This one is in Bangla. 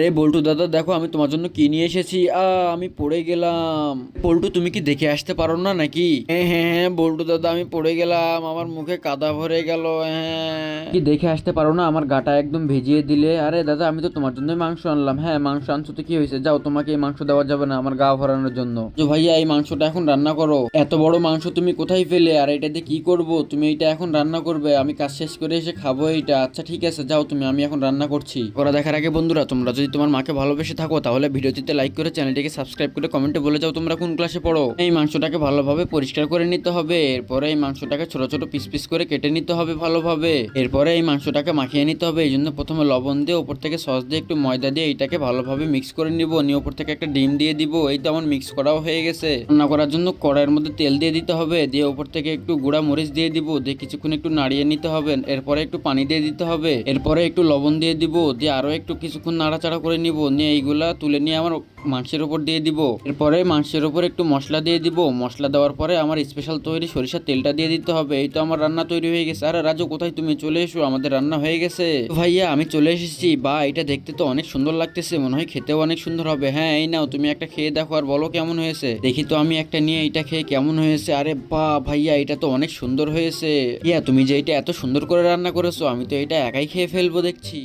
রে বল্টু দাদা, দেখো আমি তোমার জন্য কি নিয়ে এসেছি। আমি পড়ে গেলাম। বল্টু, তুমি কি দেখে আসতে পারো না নাকি? হ্যাঁ হ্যাঁ হ্যাঁ বল্টু দাদা, আমি পড়ে গেলাম, আমার মুখে কাদা ভরে গেল। হ্যাঁ, কি দেখে আসতে পারো না? আমার গাটা একদম ভিজিয়ে দিলে। আরে দাদা, আমি তো তোমার জন্য মাংস আনলাম। হ্যাঁ, মাংস আনছো তো কি হয়েছে? যাও, তোমাকে এই মাংস দেওয়া যাবে না আমার গা ভরানোর জন্য। তো ভাইয়া, এই মাংসটা এখন রান্না করো। এত বড় মাংস তুমি কোথায় পেলে? আর এটা দিয়ে কি করব? তুমি এটা এখন রান্না করবে? আমি কাজ শেষ করে এসে খাবো এইটা। আচ্ছা ঠিক আছে, যাও তুমি, আমি এখন রান্না করছি। ওরা দেখার আগে বন্ধুরা, তোমরা যদি তোমার মাকে ভালোবেসে থাকো তাহলে ভিডিওটিতে লাইক করে চ্যানেলটিকে সাবস্ক্রাইব করে কমেন্টে বলে যাও তোমরা কোন ক্লাসে পড়ো। এই মাংসটাকে ভালোভাবে পরিষ্কার করে নিতে হবে। এরপরে এই মাংসটাকে ছোট ছোট পিস পিস করে কেটে নিতে হবে ভালোভাবে। এরপরে এই মাংসটাকে মাখিয়ে নিতে হবে। এই জন্য প্রথমে লবণ দিয়ে, উপর থেকে সস দিয়ে, একটু ময়দা দিয়ে এইটাকে ভালোভাবে মিক্স করে নিব। নিয়ে উপর থেকে একটা ডিম দিয়ে দিব। এই তো আমার মিক্স করাও হয়ে গেছে। রান্না করার জন্য কড়াইয়ের মধ্যে তেল দিয়ে দিতে হবে। দিয়ে উপর থেকে একটু গুঁড়া মরিচ দিয়ে দিব। দিয়ে কিছুক্ষণ একটু নাড়িয়ে নিতে হবে। এরপরে একটু পানি দিয়ে দিতে হবে। এরপরে একটু লবণ দিয়ে দিব। দিয়ে আরো একটু কিছুক্ষণ নাড়াচাড়া করে নিব। নিয়ে এইগুলা তুলে নিয়ে আমার মাংসের উপর দিয়ে দিব। এরপরে মাংসের উপর একটু মশলা দিয়ে দিব। মশলা দেওয়ার পরে আমার স্পেশাল তৈরি সরিষার তেলটা দিয়ে দিতে হবে। এই তো আমার রান্না তৈরি হয়ে গেছে। আরে রাজু, কোথায় তুমি? চলে এসো, আমাদের রান্না হয়ে গেছে। ভাইয়া, আমি চলে এসেছি। বা, এটা দেখতে তো অনেক সুন্দর লাগতেছে, মনে হয় খেতেও অনেক সুন্দর হবে। হ্যাঁ, এই নাও, তুমি একটা খেয়ে দেখো আর বলো কেমন হয়েছে। দেখি তো আমি একটা নিয়ে এটা খেয়ে কেমন হয়েছে। আরে বা ভাইয়া, এটা তো অনেক সুন্দর হয়েছে। ইয়া, তুমি যে এটা এত সুন্দর করে রান্না করেছো, আমি তো এটা একাই খেয়ে ফেলবো দেখছি।